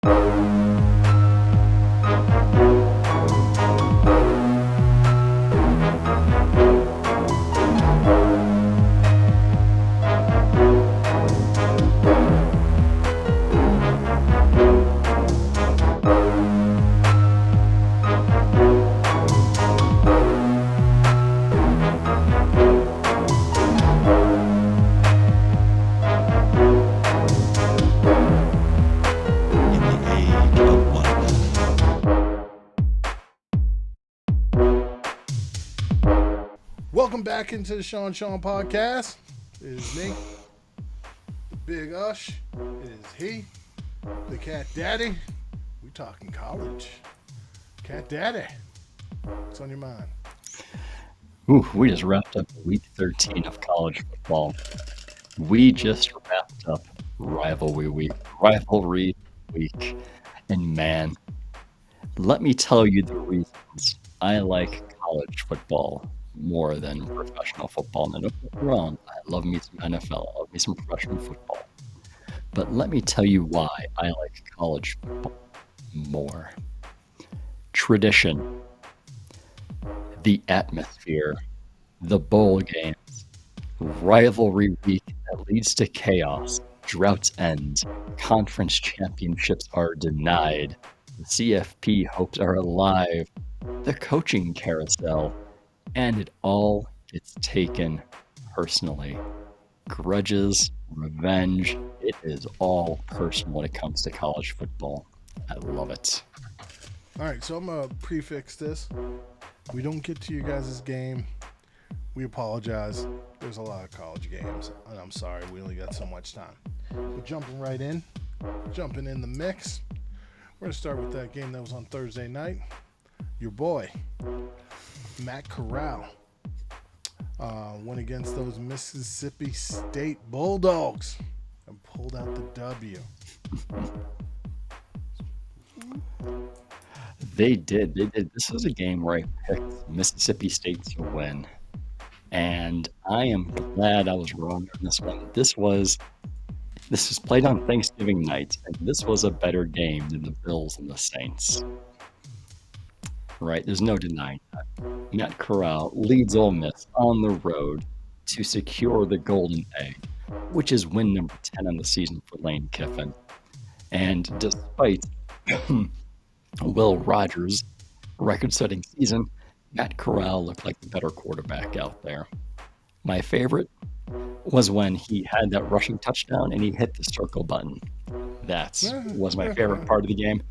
In the age of wonder. Welcome back into the Sean podcast. It is me, the Big Ush. It is he, the Cat Daddy. We talking college. Cat Daddy, what's on your mind? Ooh, we just wrapped up week 13 of college football. We just wrapped up rivalry week. And man, let me tell you the reasons I like college football more than professional football. Now, don't get me wrong, I love me some NFL, I love me some professional football. But let me tell you why I like college football more. Tradition, the atmosphere, the bowl games, rivalry week that leads to chaos, droughts end, conference championships are denied, the CFP hopes are alive, the coaching carousel, and it all gets taken personally. Grudges, revenge, it is all personal when it comes to college football. I love it. All right, so I'm going to prefix this. We don't get to you guys' game. We apologize. There's a lot of college games, and I'm sorry we only got so much time. But jumping in the mix, we're going to start with that game that was on Thursday night. Your boy, Matt Corral, went against those Mississippi State Bulldogs and pulled out the W. They did. This was a game where I picked Mississippi State to win. And I am glad I was wrong on this one. This was played on Thanksgiving night, and this was a better game than the Bills and the Saints. Right? There's no denying that. Matt Corral leads Ole Miss on the road to secure the Golden Egg, which is win number 10 on the season for Lane Kiffin. And despite Will Rogers' record-setting season, Matt Corral looked like the better quarterback out there. My favorite was when he had that rushing touchdown and he hit the circle button. That was my favorite part of the game.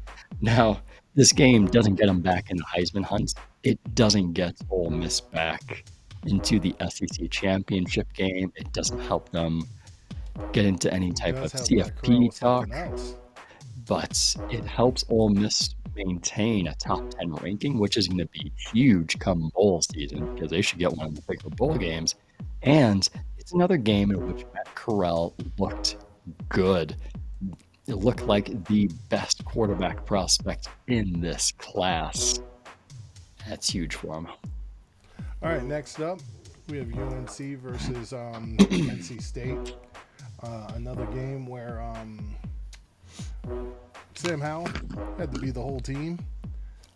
Now, this game doesn't get him back in the Heisman hunt. It doesn't get Ole Miss back into the SEC championship game. It doesn't help them get into any type of CFP talk. But it helps Ole Miss maintain a top 10 ranking, which is going to be huge come bowl season because they should get one of the bigger bowl games. And it's another game in which Matt Corral looked good. It looked like the best quarterback prospect in this class. That's huge for him. All right, next up, we have UNC versus NC State. Another game where Sam Howell had to be the whole team.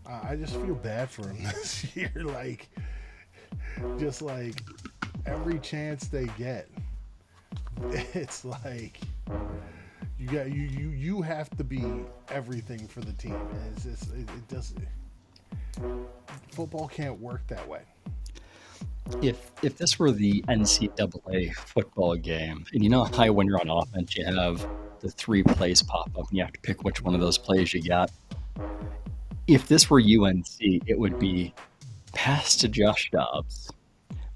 I just feel bad for him this year. Just every chance they get, it's like you have to be everything for the team. And it's just it doesn't. Football can't work that way. If this were the NCAA football game, and you know how when you're on offense you have the 3 plays pop up and you have to pick which one of those plays you got. If this were UNC, it would be pass to Josh Dobbs,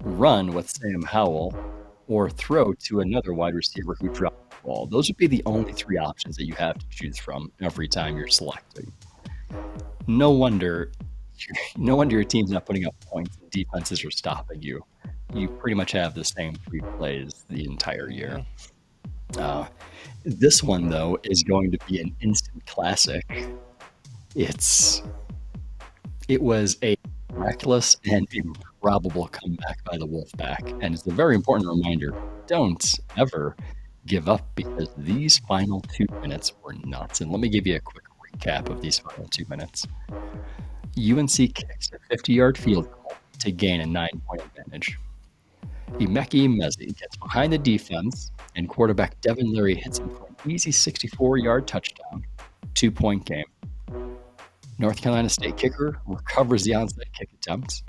run with Sam Howell, or throw to another wide receiver who dropped the ball. Those would be the only 3 options that you have to choose from every time you're selecting. No wonder your team's not putting up points and defenses are stopping you. You pretty much have the same 3 plays the entire year. This one, though, is going to be an instant classic. It was a reckless and improbable comeback by the Wolfpack, and it's a very important reminder, don't ever give up because these final 2 minutes were nuts. And let me give you a quick recap of these final 2 minutes. UNC kicks a 50-yard field goal to gain a 9-point advantage. Emeka Emezi gets behind the defense, and quarterback Devin Leary hits him for an easy 64-yard touchdown, 2-point game. North Carolina State kicker recovers the onside kick attempt.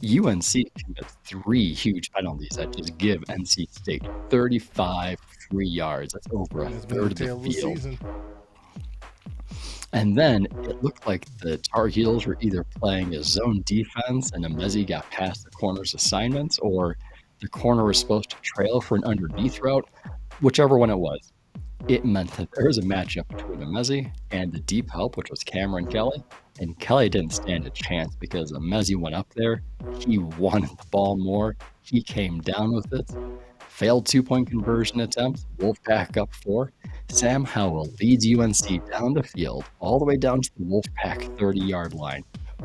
UNC commits 3 huge penalties that just give NC State 35 free yards. That's over a third of the field. And then it looked like the Tar Heels were either playing a zone defense and Emezi got past the corner's assignments, or the corner was supposed to trail for an underneath route. Whichever one it was, it meant that there was a matchup between Emezi and the deep help, which was Cameron Kelly. And Kelly didn't stand a chance because Emezi went up there. He wanted the ball more. He came down with it. Failed 2-point conversion attempt. Wolfpack up 4. Sam Howell leads UNC down the field, all the way down to the Wolfpack 30-yard line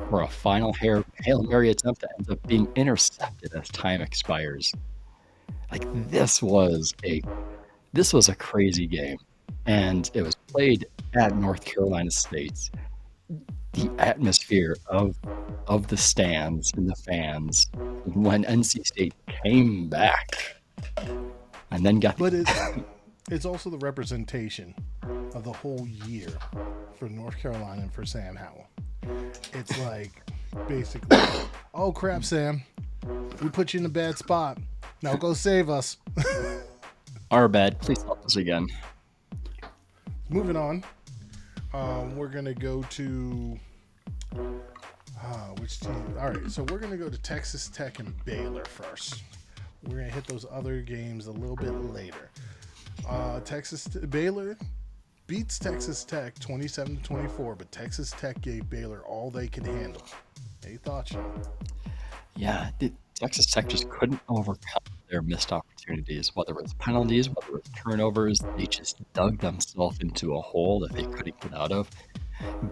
for a final Hail Mary attempt that ends up being intercepted as time expires. Like, this was a crazy game, and it was played at North Carolina State. The atmosphere of the stands and the fans when NC State came back and then got. But it's also the representation of the whole year for North Carolina and for Sam Howell. It's like basically, oh crap, Sam, we put you in a bad spot. Now go save us. Our bad. Please help us again. Moving on. We're going to go to which team? All right, so we're going to go to Texas Tech and Baylor first. We're going to hit those other games a little bit later. Baylor beats Texas Tech 27-24, but Texas Tech gave Baylor all they could handle. Any thoughts, Sean? Yeah, Texas Tech just couldn't overcome their missed opportunities, whether it was penalties, whether it was turnovers. They just dug themselves into a hole that they couldn't get out of.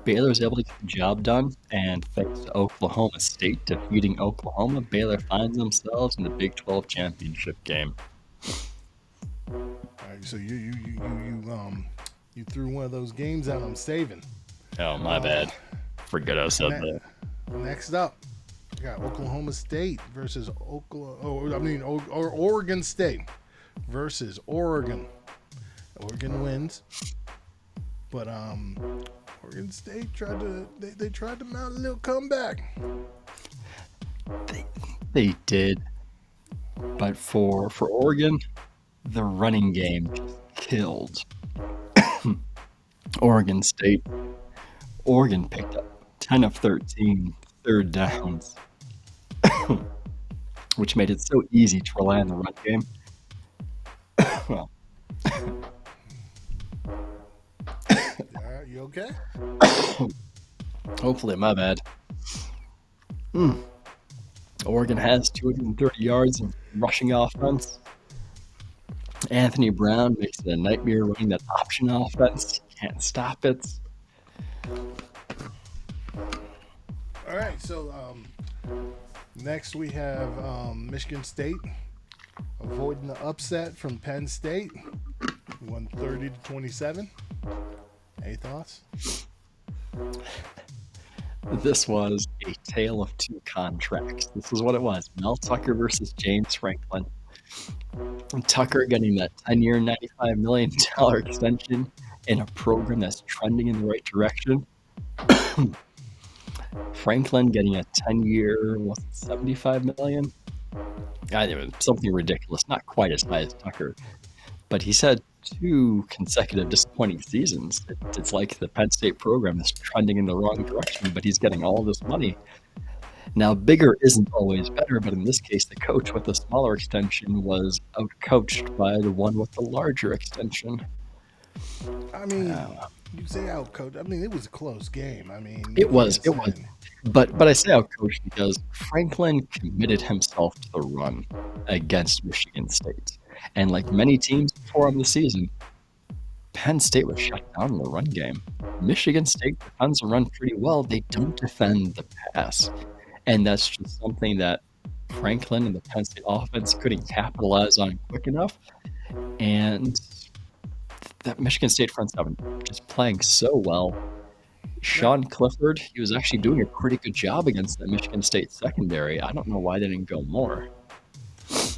Baylor was able to get the job done, and thanks to Oklahoma State defeating Oklahoma, Baylor finds themselves in the Big 12 championship game. All right, so you threw one of those games out I'm saving. Oh, my bad. Forget I said that. Next up, we got Oklahoma State versus Oregon State versus Oregon. Oregon wins, but Oregon State tried to mount a little comeback. They did, but for Oregon, the running game just killed Oregon State. Oregon picked up 10 of 13 third downs, which made it so easy to rely on the run game. Well, you okay? Hopefully, my bad. Oregon has 230 yards of rushing offense. Anthony Brown makes it a nightmare running that option offense. Can't stop it. All right, so next we have Michigan State avoiding the upset from Penn State. Won 30-27. Any thoughts? This was a tale of two contracts. This is what it was. Mel Tucker versus James Franklin. Tucker getting that 10-year, $95 million extension in a program that's trending in the right direction. Franklin getting a 10-year, $75 million? Something ridiculous. Not quite as high as Tucker. But he's had 2 consecutive disappointing seasons. It's like the Penn State program is trending in the wrong direction, but he's getting all this money. Now, bigger isn't always better, but in this case, the coach with the smaller extension was outcoached by the one with the larger extension. I mean, you say outcoached. I mean, it was a close game. I mean, it was. But I say outcoached because Franklin committed himself to the run against Michigan State. And like many teams before him this season, Penn State was shut down in the run game. Michigan State defends the run pretty well. They don't defend the pass. And that's just something that Franklin and the Penn State offense couldn't capitalize on quick enough. And that Michigan State front seven just playing so well. Now, Sean Clifford, he was actually doing a pretty good job against that Michigan State secondary. I don't know why they didn't go more.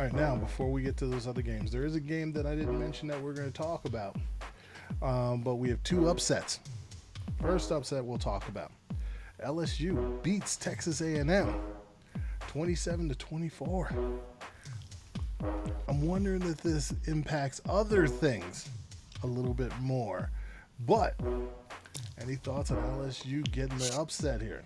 all right, now before we get to those other games, there is a game that I didn't mention that we're going to talk about. But we have two upsets. First upset we'll talk about: LSU beats Texas A&M 27-24. I'm wondering if this impacts other things a little bit more. But any thoughts on LSU getting the upset here?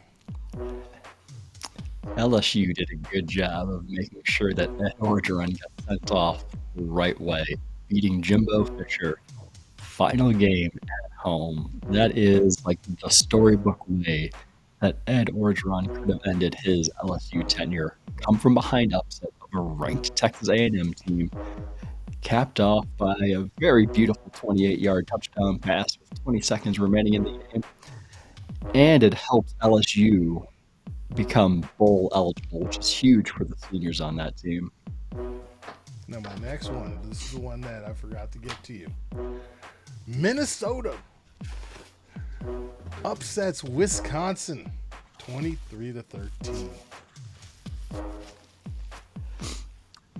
LSU did a good job of making sure that Ed Orgeron got sent off the right way, beating Jimbo Fisher. Final game at home. That is like the storybook way that Ed Orgeron could have ended his LSU tenure. Come from behind upset of a ranked Texas A&M team, capped off by a very beautiful 28-yard touchdown pass with 20 seconds remaining in the game. And it helped LSU become bowl eligible, which is huge for the seniors on that team. Now, my next one, this is the one that I forgot to get to you. Minnesota upsets Wisconsin 23-13.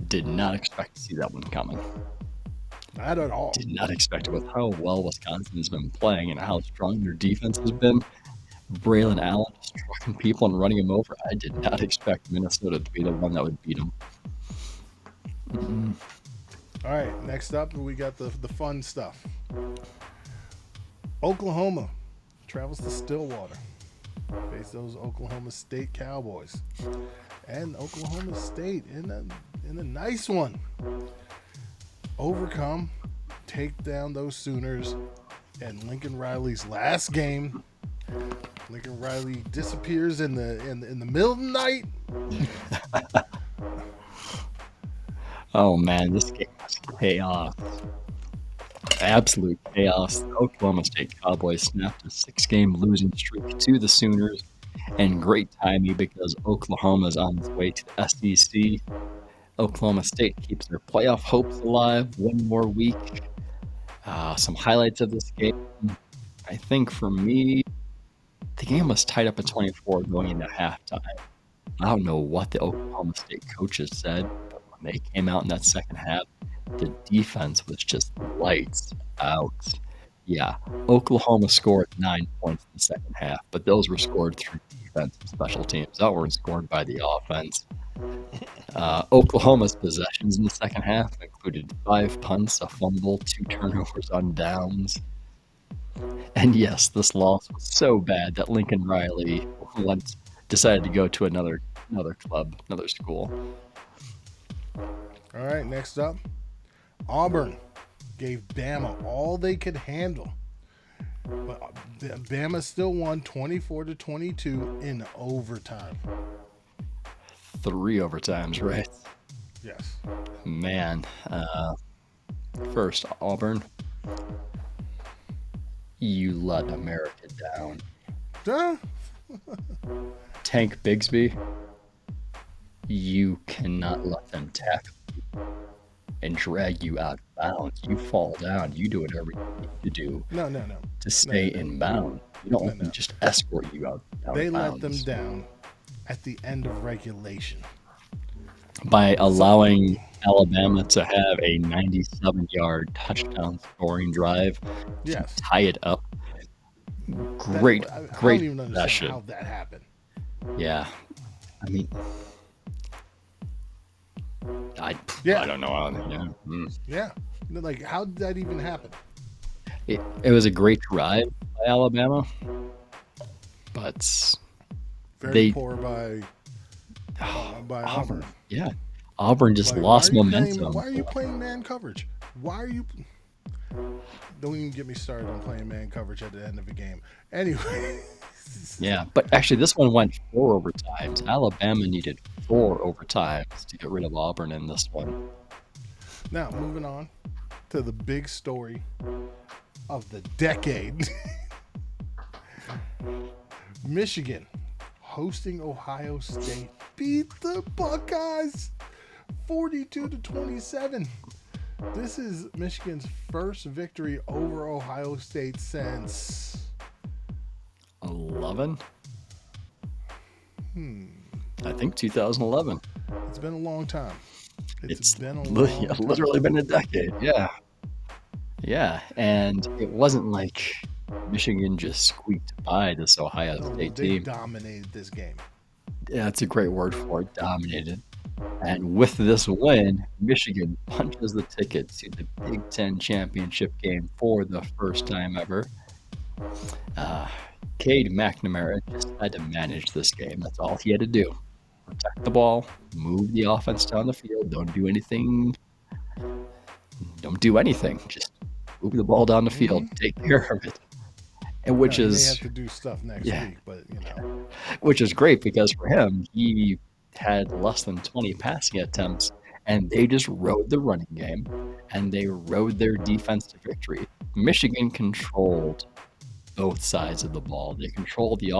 Did not expect to see that one coming. Not at all. Did not expect it with how well Wisconsin has been playing and how strong their defense has been. Braylon Allen just trucking people and running them over. I did not expect Minnesota to be the one that would beat them. All right, next up we got the fun stuff. Oklahoma travels to Stillwater, face those Oklahoma State Cowboys, and Oklahoma State in a nice one, overcome, take down those Sooners, and Lincoln Riley's last game. Lincoln Riley disappears in the middle of the night. Oh man, this game was chaos. Absolute chaos. The Oklahoma State Cowboys snapped a 6-game losing streak to the Sooners, and great timing because Oklahoma's on its way to the SEC. Oklahoma State keeps their playoff hopes alive one more week. Some highlights of this game. I think for me, the game was tied up at 24 going into halftime. I don't know what the Oklahoma State coaches said, but when they came out in that second half, the defense was just lights out. Yeah, Oklahoma scored 9 points in the second half, but those were scored through defense and special teams. That weren't scored by the offense. Oklahoma's possessions in the second half included 5 punts, a fumble, 2 turnovers on downs. And yes, this loss was so bad that Lincoln Riley decided to go to another club, another school. All right, next up, Auburn gave Bama all they could handle, but Bama still won 24-22 in overtime. 3 overtimes, right? Yes. Man, first Auburn, you let America down. Duh. Tank Bigsby, you cannot let them tackle you and drag you out of bounds. You fall down. You do whatever you need to do No. to stay in bounds. You don't let them just escort you out. They let bounds. them down at the end of regulation By allowing Alabama to have a 97-yard touchdown scoring drive Yes. to tie it up. Great I don't even understand possession. how that happened. Yeah. I mean, I don't know. Yeah. Like, how did that even happen? It was a great drive by Alabama, but Very poor by Auburn. Yeah. Auburn just Like, lost momentum. Why are you playing man coverage? Why are you... Don't even get me started on playing man coverage at the end of a game. Anyway. Yeah, but actually this one went 4 overtimes. Alabama needed 4 overtimes to get rid of Auburn in this one. Now, moving on to the big story of the decade. Michigan hosting Ohio State beat the Buckeyes 42-27. This is Michigan's first victory over Ohio State since 2011. I think 2011. It's been a long time. It's been a long time. literally been a decade. Yeah. Yeah. And it wasn't like Michigan just squeaked by this Ohio State They team. dominated this game. Yeah, that's a great word for it. Dominated. And with this win, Michigan punches the ticket to the Big Ten championship game for the first time ever. Cade McNamara just had to manage this game. That's all he had to do. Protect the ball, move the offense down the field, don't do anything. Just move the ball down the field, take care of it. And He may have to do stuff next week, but which is great because for him, he had less than 20 passing attempts, and they just rode the running game, and they rode their defense to victory. Michigan controlled both sides of the ball. They controlled the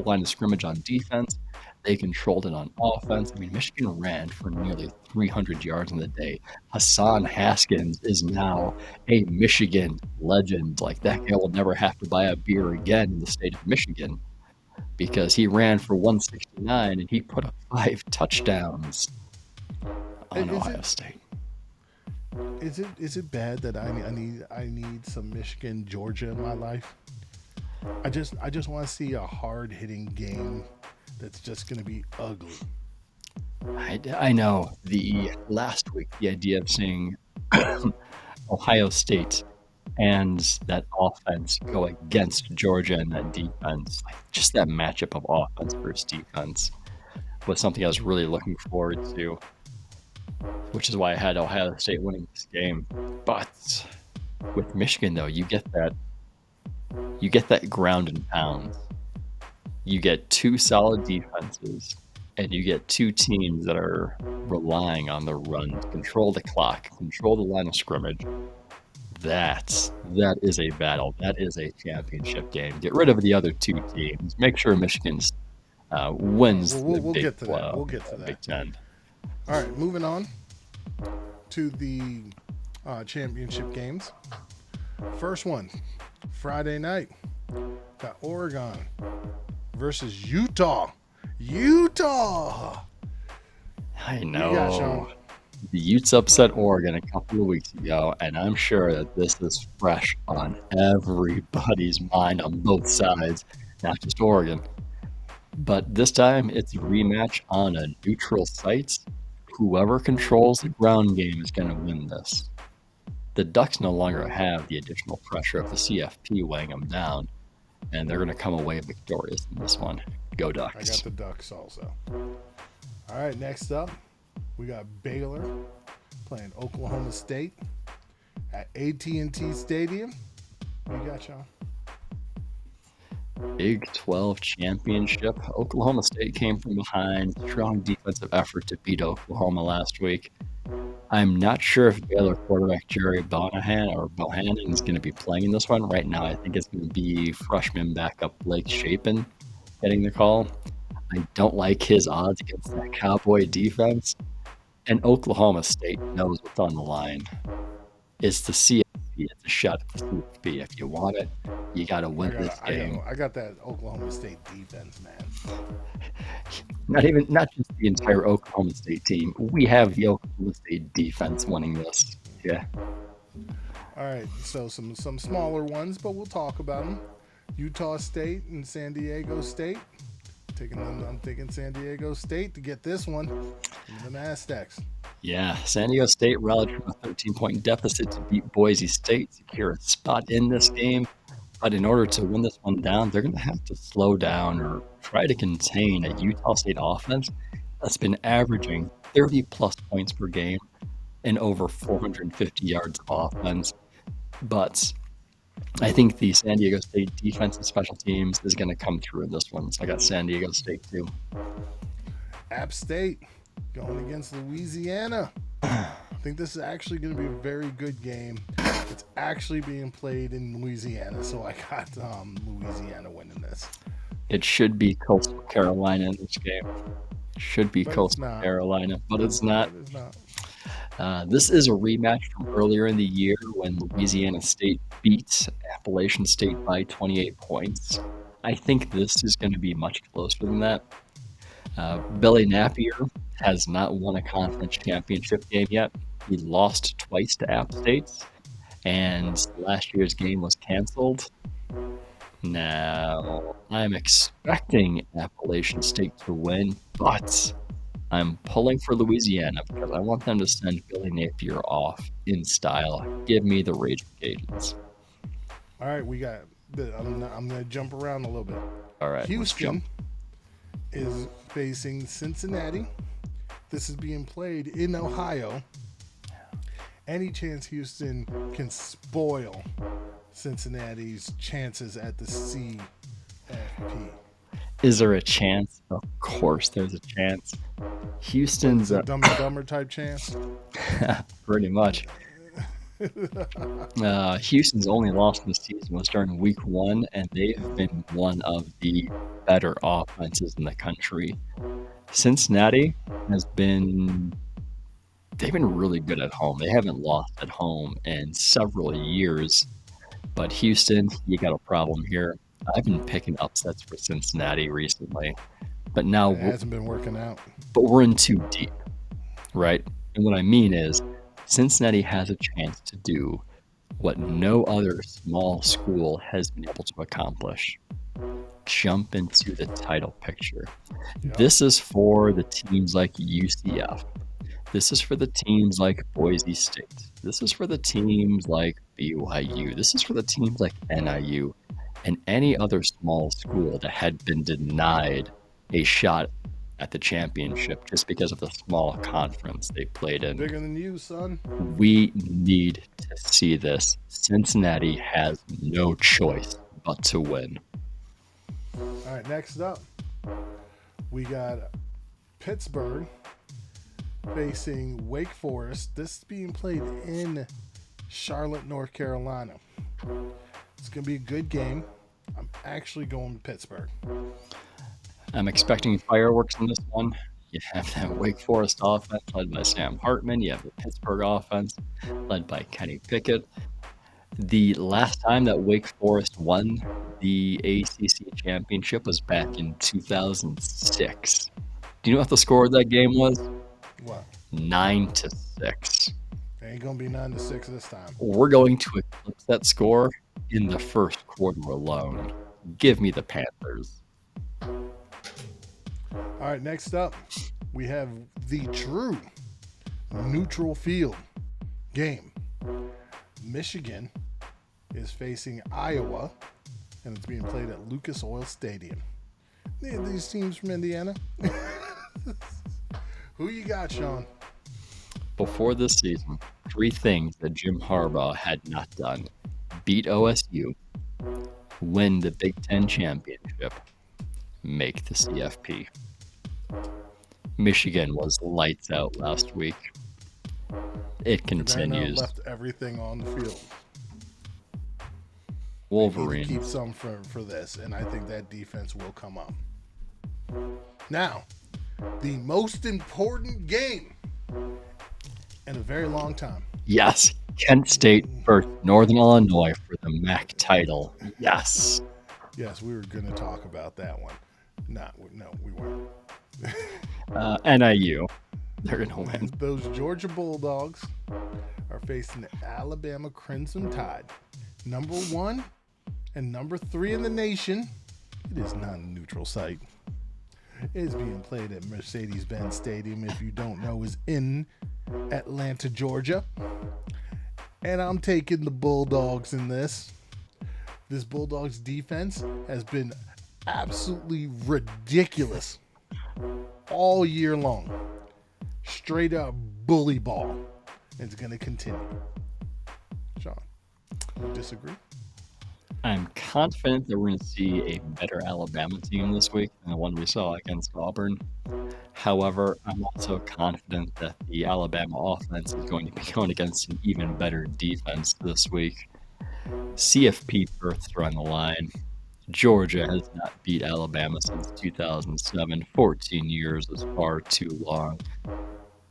line of scrimmage on defense. They controlled it on offense. I mean, Michigan ran for nearly 300 yards in the day. Hassan Haskins is now a Michigan legend. Like, that guy will never have to buy a beer again in the state of Michigan because he ran for 169 and he put up 5 touchdowns on Ohio State. Is it bad that I need some Michigan Georgia in my life? I just want to see a hard hitting game that's just going to be ugly. I know. Last week, the idea of seeing Ohio State and that offense go against Georgia and that defense, like just that matchup of offense versus defense, was something I was really looking forward to, which is why I had Ohio State winning this game. But with Michigan, though, you get that ground and pound. You get 2 solid defenses, and you get 2 teams that are relying on the run to control the clock, control the line of scrimmage. That is a battle. That is a championship game. Get rid of the other 2 teams. Make sure Michigan wins We'll Big get to that. We'll get to that. Big Ten. All right, moving on to the championship games. First one, Friday night, got Oregon versus Utah. I know. The Utes upset Oregon a couple of weeks ago, and I'm sure that this is fresh on everybody's mind on both sides, not just Oregon. But this time, it's a rematch on a neutral site. Whoever controls the ground game is going to win this. The Ducks no longer have the additional pressure of the CFP weighing them down, and they're going to come away victorious in this one. Go Ducks. I got the Ducks also. All right, next up, we got Baylor playing Oklahoma State at AT&T Stadium. What you got, Sean? Big 12 championship. Oklahoma State came from behind. Strong defensive effort to beat Oklahoma last week. I'm not sure if Baylor quarterback Jerry Bohannon is going to be playing in this one. Right now, I think it's going to be freshman backup Blake Shapen getting the call. I don't like his odds against that Cowboy defense. And Oklahoma State knows what's on the line. It's the CFP. It's a shot at the CFP. If you want it, you got to win this game. I got that Oklahoma State defense, man. Not just the entire Oklahoma State team. We have the Oklahoma State defense winning this. Yeah. All right. So some smaller ones, but we'll talk about them. Utah State and San Diego State. I'm thinking San Diego State to get this one. The Aztecs. Yeah, San Diego State rallied from a 13-point deficit to beat Boise State, secure a spot in this game. But in order to win this one down, they're going to have to slow down or try to contain a Utah State offense that's been averaging 30-plus points per game and over 450 yards of offense. But I think the San Diego State defense and special teams is going to come through in this one. So I got San Diego State too. App State going against Louisiana. I think this is actually going to be a very good game. It's actually being played in Louisiana, so I got Louisiana winning this. It should be Coastal Carolina in this game. Coastal Carolina, but it's not. This is a rematch from earlier in the year when Louisiana State beat Appalachian State by 28 points. I think this is going to be much closer than that. Billy Napier has not won a conference championship game yet. He lost twice to App State, and last year's game was canceled. Now, I'm expecting Appalachian State to win, but I'm pulling for Louisiana because I want them to send Billy Napier off in style. Give me the Raging Cajuns. All right, we got. I'm going to jump around a little bit. All right, let's Houston jump. is facing Cincinnati. This is being played in Ohio. Any chance Houston can spoil Cincinnati's chances at the CFP? Is there a chance? Of course, there's a chance. Houston's a Dumb and Dumber type chance. Pretty much. Houston's only loss in the season was during week 1, and they've been one of the better offenses in the country. Cincinnati they've been really good at home. They haven't lost at home in several years. But Houston, you got a problem here. I've been picking upsets for Cincinnati recently, but now it hasn't been working out. But we're in too deep, right? And what I mean is, Cincinnati has a chance to do what no other small school has been able to accomplish: jump into the title picture. Yep. This is for the teams like UCF. This is for the teams like Boise State. This is for the teams like BYU. This is for the teams like NIU and any other small school that had been denied a shot at the championship just because of the small conference they played in. Bigger than you, son. We need to see this. Cincinnati has no choice but to win. All right, next up, we got Pittsburgh facing Wake Forest. This is being played in Charlotte, North Carolina. It's going to be a good game. I'm actually going to Pittsburgh. I'm expecting fireworks in this one. You have that Wake Forest offense led by Sam Hartman. You have the Pittsburgh offense led by Kenny Pickett. The last time that Wake Forest won the ACC championship was back in 2006. Do you know what the score of that game was? What? 9-6. It ain't going to be 9-6 this time. We're going to eclipse that score in the first quarter alone. Give me the Panthers. All right, next up, we have the true neutral field game. Michigan is facing Iowa, and it's being played at Lucas Oil Stadium. These teams from Indiana. Who you got, Sean? Before this season, 3 things that Jim Harbaugh had not done: beat OSU, win the Big Ten championship, make the CFP. Michigan was lights out last week. It continues. Left everything on the field. Wolverine. Keep some for this, and I think that defense will come up. Now, the most important game in a very long time. Yes, Kent State versus Northern Illinois for the MAC title. Yes. Yes, we were going to talk about that one. No, we weren't. NIU. They're going to win. Those Georgia Bulldogs are facing the Alabama Crimson Tide. Number 1 and number 3 in the nation. It is not a neutral site. It is being played at Mercedes-Benz Stadium, if you don't know, is in Atlanta, Georgia. And I'm taking the Bulldogs in this. This Bulldogs defense has been absolutely ridiculous all year long. Straight up bully ball. It's going to continue. Sean, you disagree? I'm confident that we're going to see a better Alabama team this week than the one we saw against Auburn. However, I'm also confident that the Alabama offense is going to be going against an even better defense this week. CFP berths are on the line. Georgia has not beat Alabama since 2007. 14 years is far too long.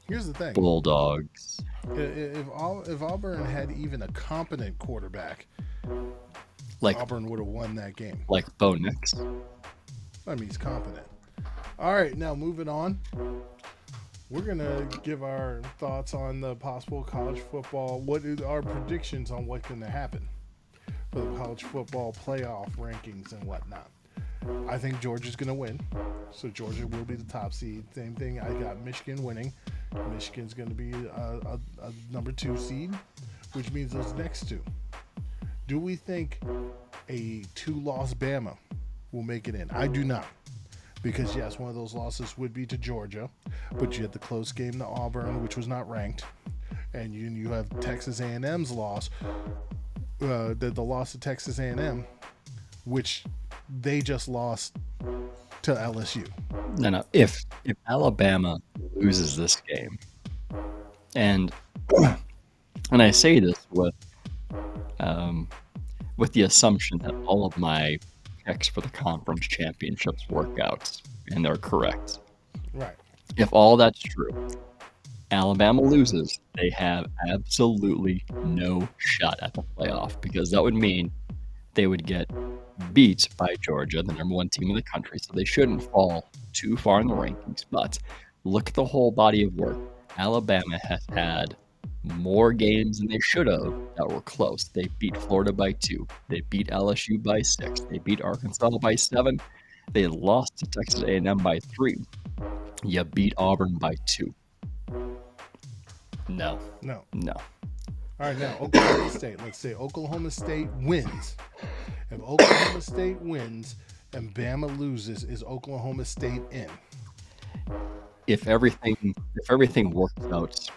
Here's the thing. Bulldogs. If Auburn had even a competent quarterback, Like Auburn would have won that game. Bo Nix. I mean, he's competent. All right, now moving on. We're going to give our thoughts on the possible college football. What are our predictions on what's going to happen for the college football playoff rankings and whatnot? I think Georgia's going to win. So Georgia will be the top seed. Same thing. I got Michigan winning. Michigan's going to be a number 2 seed, which means those next two. Do we think a 2-loss Bama will make it in? I do not. Because, yes, one of those losses would be to Georgia, but you had the close game to Auburn, which was not ranked, and you have Texas A&M's loss, the loss to Texas A&M, which they just lost to LSU. No. If Alabama loses this game, and I say this with the assumption that all of my picks for the conference championships work out, and they're correct. Right. If all that's true, Alabama loses, they have absolutely no shot at the playoff, because that would mean they would get beat by Georgia, the number 1 team in the country, so they shouldn't fall too far in the rankings. But look at the whole body of work. Alabama has had more games than they should have that were close. They beat Florida by 2. They beat LSU by 6. They beat Arkansas by 7. They lost to Texas A&M by 3. You beat Auburn by 2. No. No. No. All right, now Oklahoma State. Let's say Oklahoma State wins. If Oklahoma State wins and Bama loses, is Oklahoma State in? If everything works out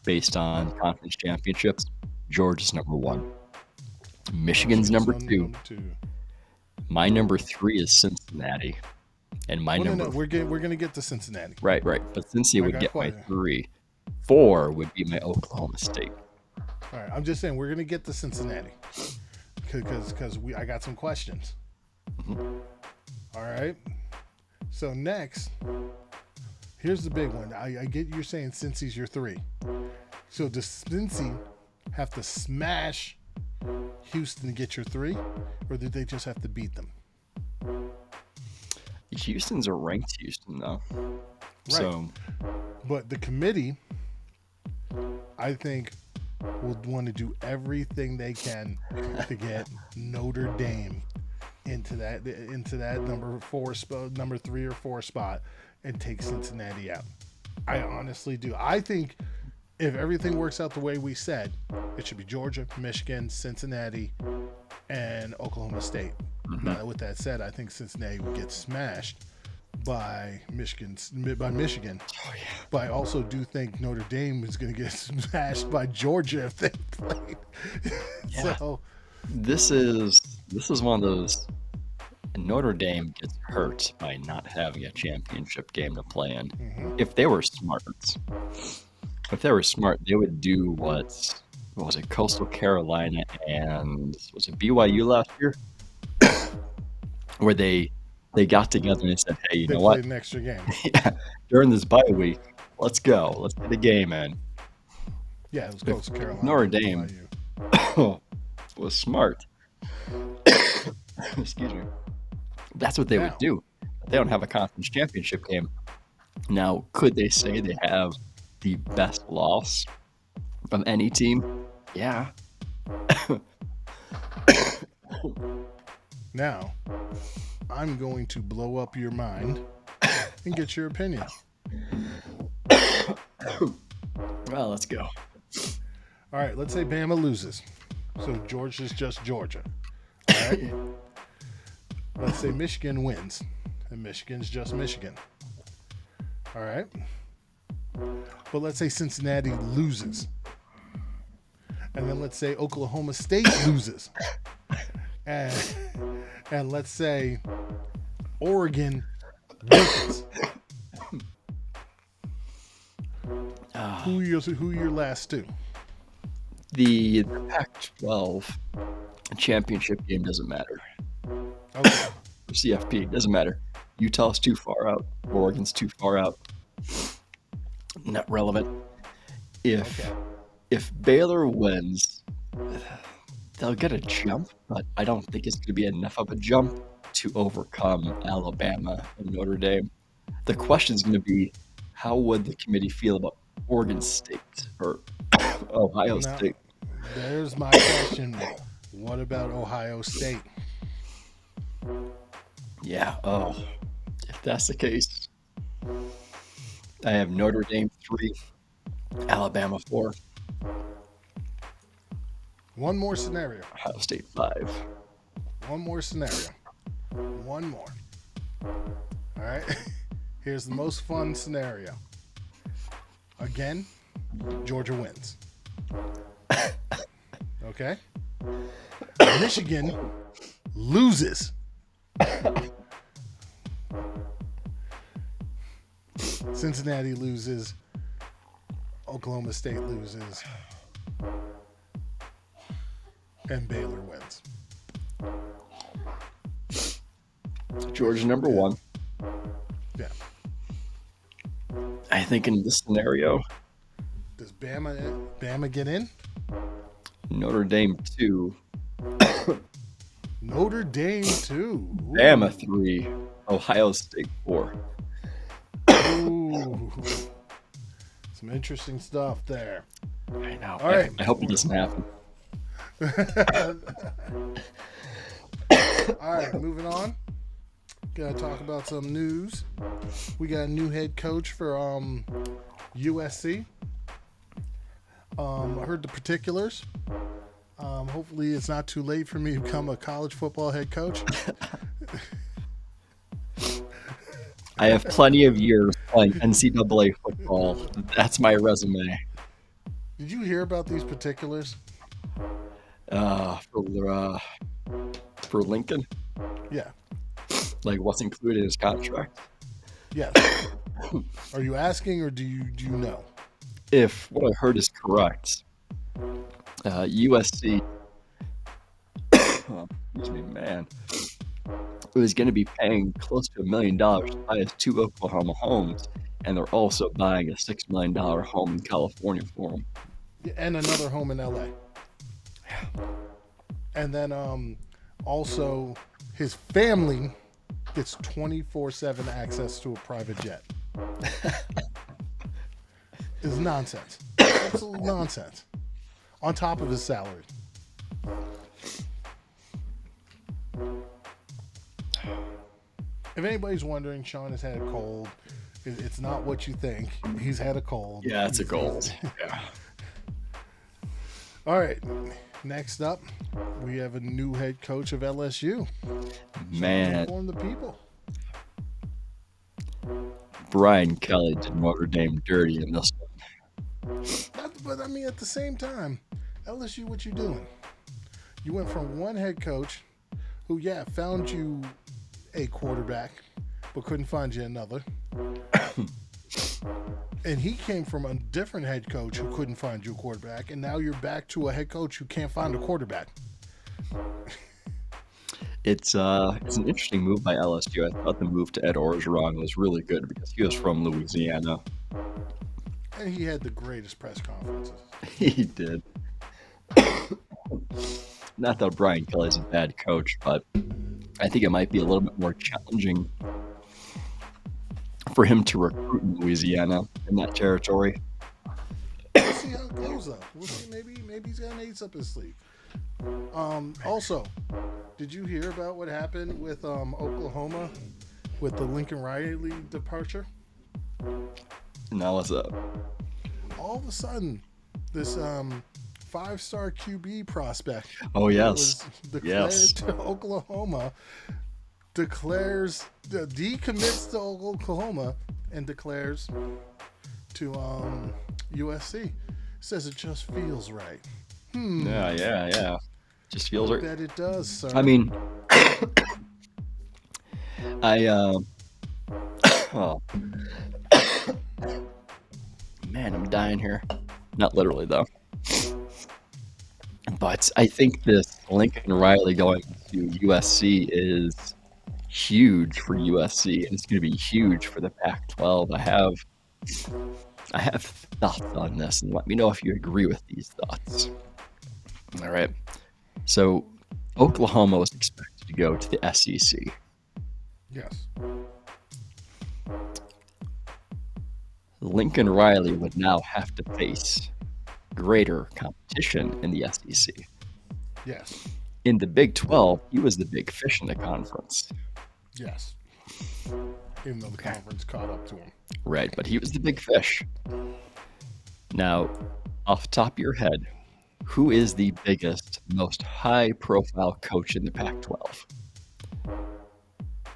based on conference championships, Georgia's number 1. Michigan's number 2. My number 3 is Cincinnati. And my number... No. We're going to get to Cincinnati. Right. But Cincinnati would get my 3. 4 would be my Oklahoma State. All right, I'm just saying we're going to get to Cincinnati because I got some questions. Mm-hmm. All right. So next, here's the big one. I get you're saying Cincy's your 3. So does Cincy have to smash Houston to get your 3, or did they just have to beat them? Houston's a ranked Houston, though. Right. So, but the committee, I think, will want to do everything they can to get Notre Dame into that number 3 or 4 spot and take Cincinnati out. I honestly do. I think if everything works out the way we said, it should be Georgia, Michigan, Cincinnati, and Oklahoma State. mm-hmm. Now, with that said, I think Cincinnati would get smashed by Michigan. Oh, yeah. But I also do think Notre Dame is going to get smashed by Georgia if they played. Yeah. So this is one of those. Notre Dame gets hurt by not having a championship game to play in. Mm-hmm. If they were smart, they would do what was it, Coastal Carolina and was it BYU last year, where they got together and they said, "Hey, you know what? Played an extra game. Yeah, during this bye week, let's go. Let's get a game in." Yeah, it was Coastal Carolina. Notre Dame was smart. Excuse me. That's what they would do. They don't have a conference championship game. Now, could they say they have the best loss of any team? Yeah. Now, I'm going to blow up your mind and get your opinion. Well, let's go. All right, let's say Bama loses. So Georgia's just Georgia. All right? Let's say Michigan wins, and Michigan's just Michigan. All right? But let's say Cincinnati loses. And then let's say Oklahoma State loses. And let's say Oregon wins. Who are your last two? The Pac-12 championship game doesn't matter. Okay. For CFP, doesn't matter. Utah's too far out. Oregon's too far out. Not relevant. If Baylor wins, they'll get a jump, but I don't think it's going to be enough of a jump to overcome Alabama and Notre Dame. The question is going to be, how would the committee feel about Oregon State or Ohio Now, State? there's my question. What about Ohio State? Yeah, if that's the case, I have Notre Dame 3, Alabama 4, One more scenario. Ohio State 5. One more scenario. One more. All right. Here's the most fun scenario. Again, Georgia wins. Okay? Michigan loses. Cincinnati loses. Oklahoma State loses. And Baylor wins. Georgia number 1. Yeah. I think in this scenario, Does Bama get in? Notre Dame 2, Notre Dame 2. Ooh. Bama 3, Ohio State 4. Ooh. Some interesting stuff there. I know. All right. I hope it doesn't happen. All right, moving on. Gonna talk about some news. We got a new head coach for USC. I heard the particulars. Hopefully, it's not too late for me to become a college football head coach. I have plenty of years playing NCAA football. That's my resume. Did you hear about these particulars? For Lincoln, Yeah. like what's included in his contract. Yes. Are you asking or do you know? If what I heard is correct, USC, excuse me, man, it was going to be paying close to $1 million to buy his 2 Oklahoma homes, and they're also buying a $6 million home in California for him. And another home in LA. And then also his family gets 24/7 access to a private jet. It's nonsense. Absolute nonsense. On top of his salary. If anybody's wondering, Sean has had a cold. It's not what you think. He's had a cold. Yeah, it's a gold. Yeah. All right. Next up, we have a new head coach of LSU. Man, Inform the people. Brian Kelly did Notre Dame dirty in this one. But I mean, at the same time, LSU, what you doing? You went from one head coach who, found you a quarterback, but couldn't find you another. And he came from a different head coach who couldn't find you a quarterback, and now you're back to a head coach who can't find a quarterback. It's an interesting move by LSU. I thought the move to Ed Orgeron was really good because he was from Louisiana. And he had the greatest press conferences. He did. Not that Brian Kelly's a bad coach, but I think it might be a little bit more challenging for him to recruit in Louisiana in that territory. We'll see how it goes up. We'll see. Maybe he's got an ace up his sleeve. Also, did you hear about what happened with Oklahoma with the Lincoln Riley departure? Now what's up? All of a sudden, this 5-star QB prospect Oh yes, was declared yes. to Oklahoma, decommits to Oklahoma and declares to USC. Says it just feels right. Yeah. Just feels I right. bet it does, sir. I mean, oh. Man, I'm dying here. Not literally though. But I think this Lincoln Riley going to USC is huge for USC, and it's going to be huge for the Pac-12. I have thoughts on this, and let me know if you agree with these thoughts. All right. So Oklahoma was expected to go to the SEC. Yes. Lincoln Riley would now have to face greater competition in the SEC. Yes. In the Big 12, he was the big fish in the conference. Yes. Even though the conference caught up to him. Right, but he was the big fish. Now, off the top of your head, who is the biggest, most high-profile coach in the Pac-12?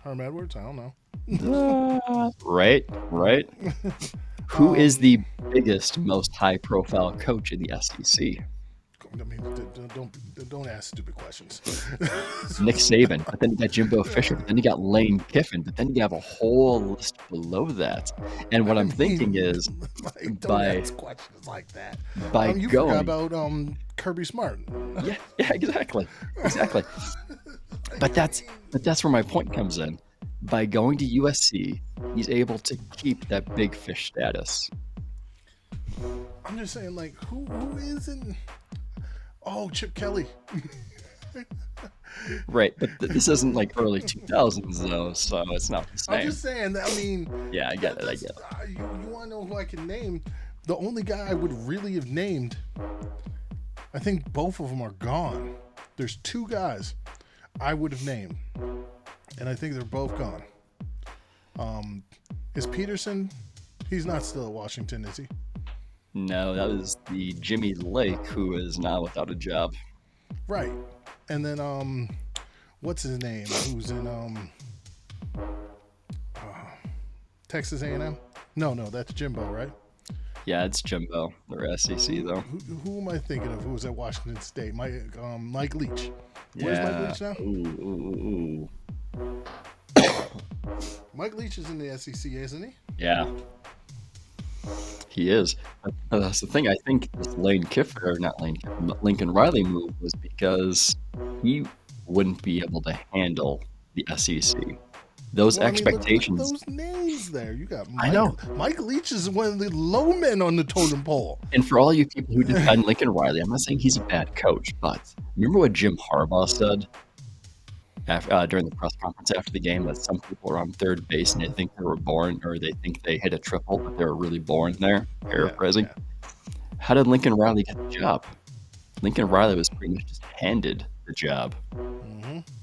Herm Edwards? I don't know. Right. Who is the biggest, most high-profile coach in the SEC? I mean, don't ask stupid questions. Nick Saban, but then you got Jimbo Fisher, but then you got Lane Kiffin, but then you have a whole list below that. And what I'm thinking is, don't ask questions like that. By you going, forgot about Kirby Smart. yeah, exactly. But that's where my point comes in. By going to USC, he's able to keep that big fish status. I'm just saying, like, who isn't? Oh, Chip Kelly. Right, but this isn't like early 2000s though, so it's not the same. I'm just saying. I mean, yeah, I get it. You want to know who I can name? The only guy I would really have named, I think both of them are gone. There's two guys I would have named, and I think they're both gone. Is Peterson? He's not still at Washington, is he? No, that was the Jimmy Lake, who is now without a job. Right. And then what's his name? Who's in Texas A&M? No, that's Jimbo, right? Yeah, it's Jimbo. They're SEC though. Who am I thinking of? Who was at Washington State? Mike Leach. Where's Mike Leach now? Ooh. Mike Leach is in the SEC, isn't he? Yeah. He is. That's the thing. I think this Lincoln Riley move was because he wouldn't be able to handle the SEC. Those expectations. Look at those names there. You got Mike. I know. Mike Leach is one of the low men on the totem pole. And for all you people who defend Lincoln Riley, I'm not saying he's a bad coach, but remember what Jim Harbaugh said during the press conference after the game, that some people are on third base and they think they were born, or they think they hit a triple, but they were really born there. Paraphrasing. Yeah. How did Lincoln Riley get the job? Lincoln Riley was pretty much just handed the job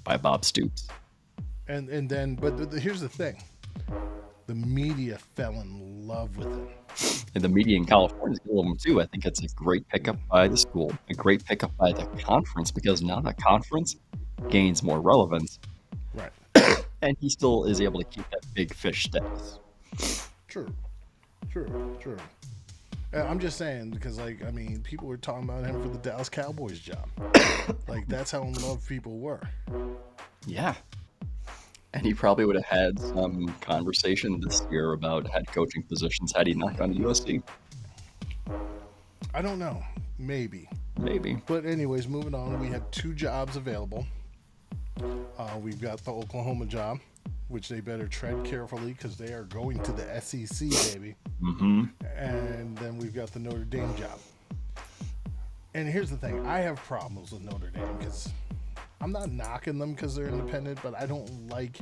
by Bob Stoops. And then, but here's the thing: the media fell in love with him. And the media in California is love him too. I think it's a great pickup by the school, a great pickup by the conference, because now the conference gains more relevance. Right. And he still is able to keep that big fish status. True. I'm just saying, because, like, I mean, people were talking about him for the Dallas Cowboys job. Like, that's how in love people were. Yeah. And he probably would have had some conversation this year about head coaching positions had he not gone to USC. I don't know. Maybe. But anyways, moving on. We have two jobs available. We've got the Oklahoma job, which they better tread carefully because they are going to the SEC, baby. Mm-hmm. And then we've got the Notre Dame job. And here's the thing. I have problems with Notre Dame because I'm not knocking them because they're independent, but I don't like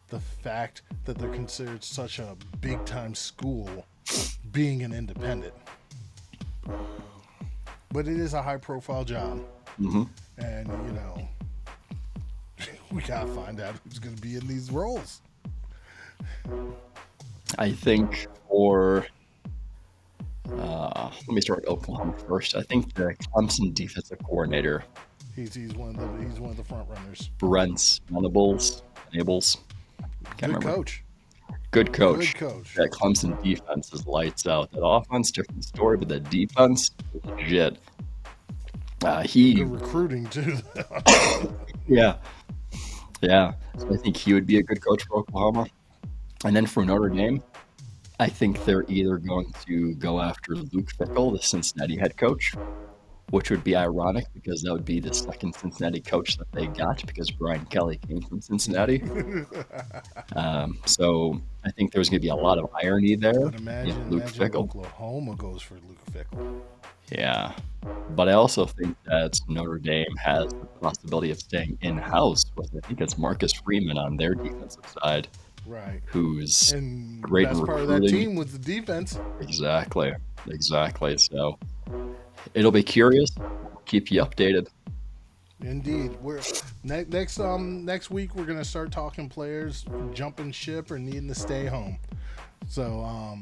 the fact that they're considered such a big-time school being an independent. But it is a high-profile job. Mm-hmm. And, you know, we got to find out who's going to be in these roles. I think for... let me start with Oklahoma first. I think the Clemson defensive coordinator... He's one of the front runners. Brent Venables. Good coach. Good coach. That Clemson defense is lights out. That offense, different story, but that defense, legit. Good recruiting too. Yeah. So I think he would be a good coach for Oklahoma. And then for Notre Dame, I think they're either going to go after Luke Fickell, the Cincinnati head coach, which would be ironic because that would be the second Cincinnati coach that they got because Brian Kelly came from Cincinnati. So I think there's going to be a lot of irony there. But imagine Luke Fickell. Oklahoma goes for Luke Fickell. Yeah. But I also think that Notre Dame has the possibility of staying in-house with, I think it's Marcus Freeman on their defensive side, Right. who's And the great in best part of that recruiting. team was the defense. Exactly. Exactly. So it'll be curious. We'll keep you updated. Indeed. We're next week we're gonna start talking players jumping ship or needing to stay home. So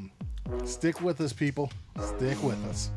stick with us, people. Stick with us.